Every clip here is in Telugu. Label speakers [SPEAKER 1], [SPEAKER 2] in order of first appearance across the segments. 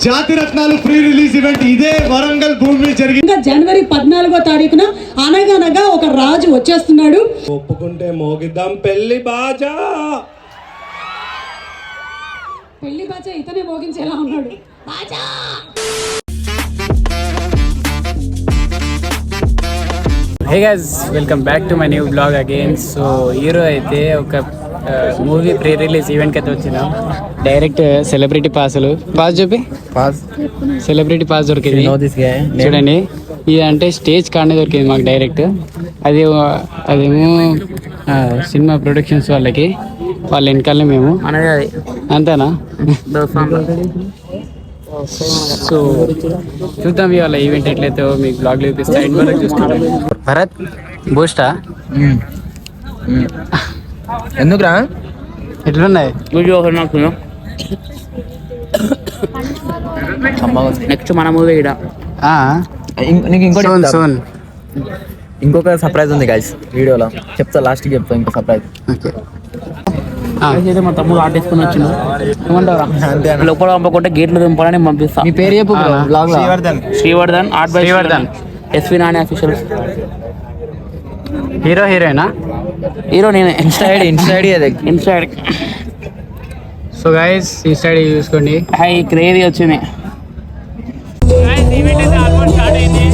[SPEAKER 1] జాతిరత్నాలు ప్రీ రిలీజ్ ఈవెంట్ ఇదే వరంగల్ భూమి జరిగింది.
[SPEAKER 2] జనవరి 14వ తారీఖున అనగనగా ఒక రాజు వచ్చేస్తున్నాడు.
[SPEAKER 1] ఒప్పుకుంటే మోగిద్దాం పెళ్లి బాజా.
[SPEAKER 2] పెళ్లి బాజా ఇతనే మోగించేలా ఉన్నాడు. బాజా
[SPEAKER 3] hey guys, welcome back to my new blog again. So ఈరోజు అయితే ఒక మూవీ ప్రీ రిలీజ్ ఈవెంట్కి అయితే వచ్చినాం. డైరెక్ట్ సెలబ్రిటీ పాసులు చూపి సెలబ్రిటీ పాస్ దొరికింది చూడండి. ఇది అంటే స్టేజ్ కాడనే దొరికింది మాకు డైరెక్ట్. అదేమో సినిమా ప్రొడక్షన్స్ వాళ్ళకి, వాళ్ళ వెనకాలనే మేము అంతేనా. సో చూద్దాం ఇవాళ ఈవెంట్ ఎట్లయితే మీకు బ్లాగ్ చూపిస్తా. ఎండ్ వరకు చూసుకుంటాం. భరత్ బూస్టా
[SPEAKER 4] ఎందుకురా
[SPEAKER 3] ఎట్లున్నాయి?
[SPEAKER 4] నెక్స్ట్ మన మూవీ ఇంకొక సర్ప్రైజ్ ఉంది గైస్ వీడియోలో చెప్తా, లాస్ట్కి చెప్తా ఇంకో సర్ప్రైజ్.
[SPEAKER 3] మా తమ్ముడు ఆటేసుకుని వచ్చిండు. ఏమంటారా లోపల పంపకుంటే గేట్లు దింపాలని పంపిస్తా.
[SPEAKER 4] మీ పేరు చెప్పు.
[SPEAKER 3] Srivardhan art by Srivardhan, SV Nani official. Hero హీరోయినా? హీరో నేనే. Insta ID. సో గైస్ ఈ సైడ్ చూసుకోండి. హై క్రేజీ వచ్చింది. ఈవెంట్ అయితే ఆల్మోస్ట్ స్టార్ట్ అయింది.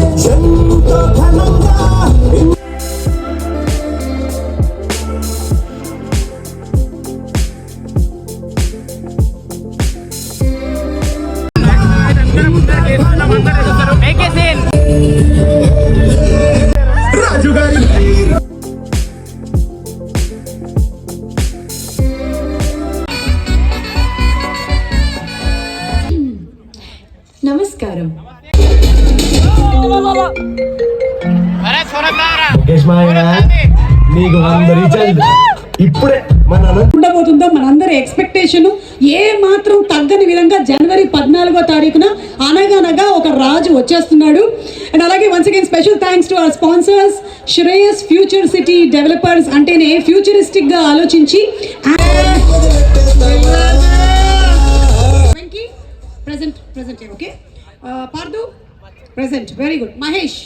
[SPEAKER 2] నమస్కారం.
[SPEAKER 1] ఇప్పుడే
[SPEAKER 2] ఉండబోతుందో మనందరి ఎక్స్పెక్టేషన్ ఏ మాత్రం తగ్గని విధంగా జనవరి 14వ తారీఖున అనగనగా ఒక రాజు వచ్చేస్తున్నాడు. అండ్ అలాగే once again special thanks to our sponsors Shreyas future city developers. అంటేనే ఫ్యూచరిస్టిక్ గా ఆలోచించి present okay Pardu present, very good. Mahesh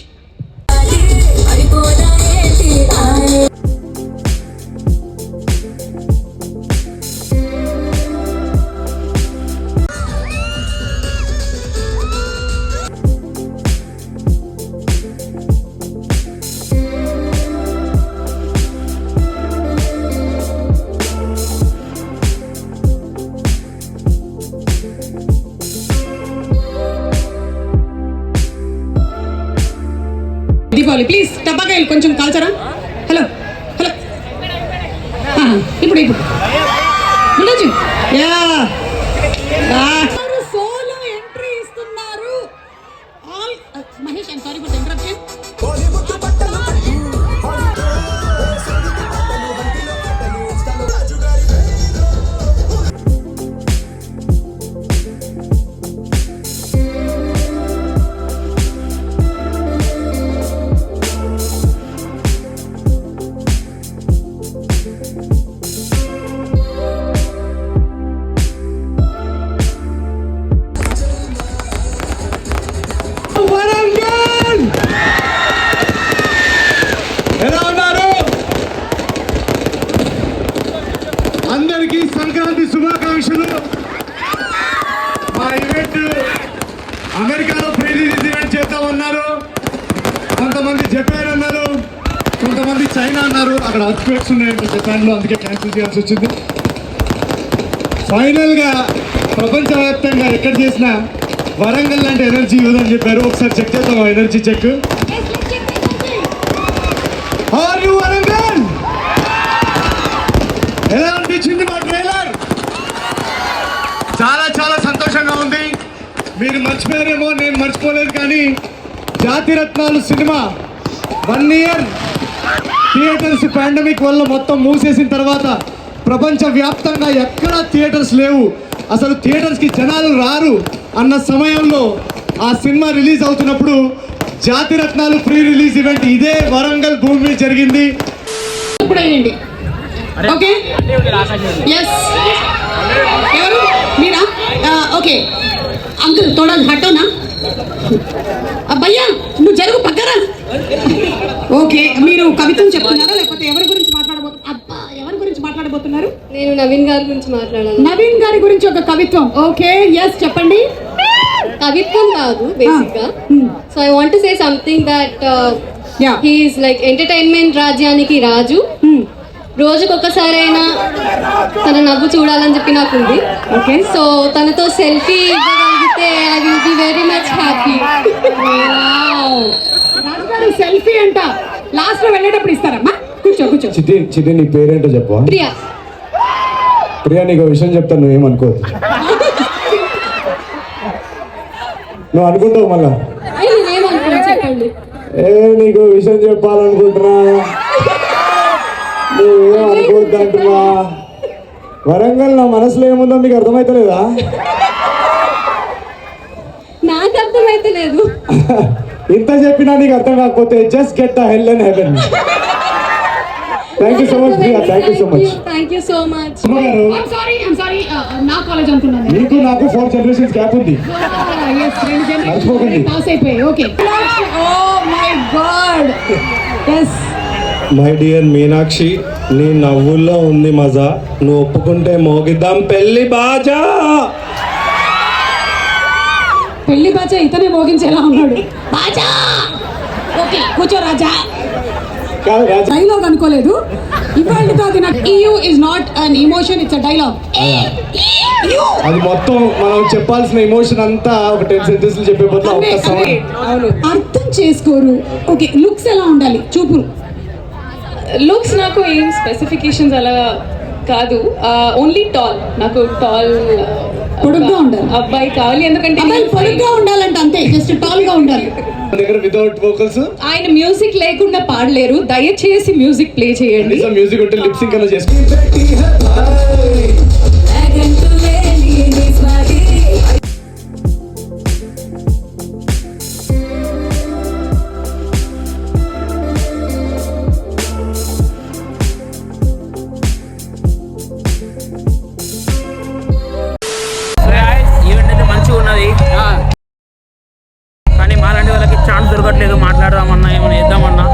[SPEAKER 2] Deepavali please టపాకాయలు కొంచెం కాల్చరా. హలో హలో ఇప్పుడు ఉండొచ్చు. సోలో ఎంట్రీ ఇస్తున్నారు. Mahesh I'm sorry for the interruption.
[SPEAKER 1] అందరికీ సంక్రాంతి శుభాకాంక్షలు. మా ఈవెంట్ అమెరికాలో ప్రీ రిలీజ్ ఈవెంట్ చేద్దామన్నారు, కొంతమంది జపాన్ అన్నారు, కొంతమంది చైనా అన్నారు. అక్కడ అర్త్క్వేక్స్ ఉన్నాయంటే జపాన్లో, అందుకే క్యాన్సిల్ చేయాల్సి వచ్చింది. ఫైనల్గా ప్రపంచవ్యాప్తంగా ఎక్కడ చేసినా వరంగల్ లాంటి ఎనర్జీ ఇవ్వదని చెప్పారు. ఒకసారి చెక్ చేద్దాం energy check. Are you Warangal? ఎలా అనిపించింది మా ట్రైలర్? చాలా చాలా సంతోషంగా ఉంది. మీరు మర్చిపోయారేమో, నేను మర్చిపోలేదు. కానీ జాతిరత్నాలు సినిమా 1 year థియేటర్స్ పాండమిక్ వల్ల మొత్తం మూసేసిన తర్వాత ప్రపంచవ్యాప్తంగా ఎక్కడా థియేటర్స్ లేవు, అసలు థియేటర్స్కి జనాలు రారు అన్న సమయంలో ఆ సినిమా రిలీజ్ అవుతున్నప్పుడు జాతిరత్నాలు ప్రీ రిలీజ్ ఈవెంట్ ఇదే వరంగల్ భూమి జరిగింది.
[SPEAKER 2] ఓకే ఎస్ ఎవరు మీరా? ఓకే అంకుల్ తోడా హటోనా అబ్బయ్యా నువ్వు జరుగు పక్కరా. ఓకే, మీరు కవిత్వం చెప్తున్నారా లేకపోతే ఎవరి గురించి ఎవరి గురించి మాట్లాడబోతున్నారు?
[SPEAKER 5] నేను నవీన్ గారి గురించి మాట్లాడాను.
[SPEAKER 2] నవీన్ గారి గురించి ఒక కవిత్వం. ఓకే, ఎస్ చెప్పండి.
[SPEAKER 5] కవిత్వం కాదు బేసిక్ గా. So I want to say something that he is like entertainment రాజ్యానికి రాజు. రోజుకొకసారైనా తన నవ్వు చూడాలని చెప్పి నాకు ఉంది.
[SPEAKER 2] ఓకే,
[SPEAKER 5] సో తనతో సెల్ఫీ ఇవ్వగలిగితే I will be very much happy.
[SPEAKER 2] రాజుగారు సెల్ఫీ అంట లాస్ట్ లో వెళ్ళేటప్పుడు ఇస్తారమ్మా. కూర్చో కూర్చో.
[SPEAKER 1] చిటి నీ పేరేంటో చెప్పవా?
[SPEAKER 5] ప్రియా.
[SPEAKER 1] ప్రియా, నీకు ఒక విషయం చెప్తాను, నువ్వేమనుకో. నువ్వు అనుకుంటావు మళ్ళా.
[SPEAKER 5] నేనేమనుకున్నా చెప్పండి.
[SPEAKER 1] నీకు విషయం చెప్పాలనుకుంటున్నా, నువ్వేం అనుకోవద్దంటున్నా. వరంగల్ నా మనసులో ఏముందో మీకు అర్థమైతలేదా?
[SPEAKER 5] నాకు అర్థమైతే లేదు.
[SPEAKER 1] ఇంత చెప్పినా నీకు అర్థం కాకపోతే just get the hell and heaven. Thank you so much Priya, thank you so much.
[SPEAKER 5] Thank you so much.
[SPEAKER 2] Sorry నా కాలేజ్ అనుకున్నాను.
[SPEAKER 1] నీకు నాకు 4 generations గ్యాప్ ఉంది. మర్చిపోకండి.
[SPEAKER 2] పాస్ అయిపోయి. Okay. Oh my god. yes.
[SPEAKER 6] My dear Meenakshi, నీ నవ్వుల్లో ఉంది మజా, నువ్వు ఒప్పుకుంటే మోగిద్దాం పెళ్లి బాజా.
[SPEAKER 2] పెళ్లి బాజా ఇతనే మోగించేలా ఉన్నాడు. బాజా. ఓకే, కూర్చో రాజా.
[SPEAKER 1] కాదు రాజా,
[SPEAKER 2] డైలాగ్ అనుకోలేదు. ఇవాళతో అది నాకు EU is not an emotion, it's a dialogue.
[SPEAKER 1] అది మొత్తం మనం చెప్పాల్సిన ఎమోషన్ అంతా ఒక 10 sentences చెప్పే బదులు ఒక్క సౌండ్.
[SPEAKER 2] అవును, అర్థం చేసుకోరు. ఓకే, లుక్స్ ఎలా ఉండాలి? చూపు.
[SPEAKER 7] లుక్స్ నాకు ఏం స్పెసిఫికేషన్స్ అలా కాదు. Only tall. నాకు టాల్
[SPEAKER 2] పొడుగ్గా ఉండాలి.
[SPEAKER 7] అబ్బాయి కావాలి. ఎందుకంటే
[SPEAKER 2] అబ్బాయి పొడుగ్గా ఉండాలంటే అంతే, జస్ట్ టాల్ గా ఉండాలి.
[SPEAKER 1] మన దగ్గర వితౌట్ వోకల్స్
[SPEAKER 7] ఆయన మ్యూజిక్ లేకుండా పాడలేరు. దయచేసి మ్యూజిక్ ప్లే చేయండి.
[SPEAKER 1] మ్యూజిక్ ఉంటే లిప్ సింక్ అలా చేసుకో.
[SPEAKER 3] ఈవెంట్ అయితే మంచిగా ఉన్నది, కానీ మాలాంటి వాళ్ళకి ఛాన్స్ దొరకట్లేదు. మాట్లాడదామన్నా ఏమైనా వేద్దామన్నా,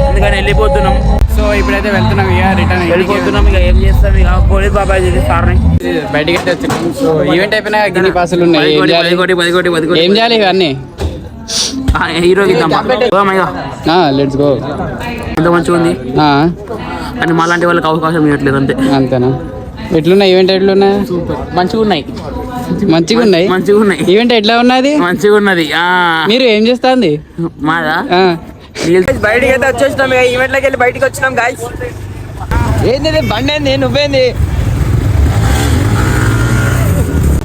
[SPEAKER 3] అందుకని వెళ్ళిపోతున్నాం. సో ఇప్పుడైతే వెళ్తున్నాం, ఇక రిటర్న్ వెళ్ళిపోతున్నాం. ఇక ఏం చేస్తాం, ఇక పోలీస్ బాబాయ్ సార్ని బయటికి అయితే వచ్చినాం. సో ఈవెంట్ అయిపోయినా గిన్ని పాసులు ఉన్నాయి. ఏం చేయాలి ఇవన్నీ? హీరోకి లెట్స్ గో. ఎంత మంచిగా ఉంది, కానీ మాలాంటి వాళ్ళకి అవకాశం ఇవ్వట్లేదు అంతే. అంతేనా? ఎట్లున్నాయి ఈవెంట్? ఎట్లున్నాయి? మంచిగా ఉన్నాయి. మంచిగా ఉన్నాయి. మంచిగా ఉన్నాయి. ఈవెంట్ ఎట్లా ఉన్నది? మంచిగా ఉన్నది. మీరు ఏం చేస్తుంది? మాదా బయటికి అయితే వచ్చేసినాం. ఈవెంట్ లోకి వెళ్ళి బయటికి వచ్చినాం. గాయ్స్ ఏంది బండి ఏంది, నువ్వేంది?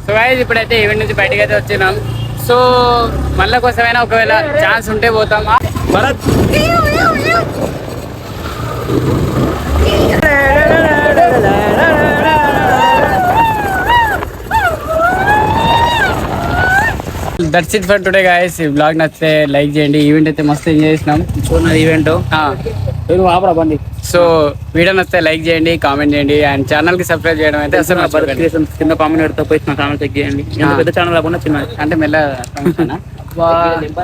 [SPEAKER 3] సో గాయ్స్ ఇప్పుడైతే ఈవెంట్ నుంచి బయటికి అయితే వచ్చినాం. సో మళ్ళీ కోసమైనా ఒకవేళ ఛాన్స్ ఉంటే పోతాం. Bharat that's it for today guys. ఈ బ్లాగ్ నచ్చితే లైక్ చేయండి. ఈవెంట్ అయితే మస్తు ఎంజాయ్ చేసినాం. చూడండి ఈవెంట్. సో వీడియో నచ్చితే లైక్ చేయండి, కామెంట్ చేయండి, అండ్ ఛానల్ కి సబ్స్క్రైబ్ చేయడం అయితే అసలు కింద కామెంట్ పెడితే పోయి నా ఛానల్ చెక్ చేయండి. పెద్ద ఛానల్ కాకుండా చిన్న అంటే మెల్ల.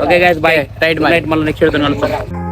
[SPEAKER 3] Okay guys, bye. రైట్ మళ్ళీ నెక్స్ట్ వీడియోతో కలుద్దాం.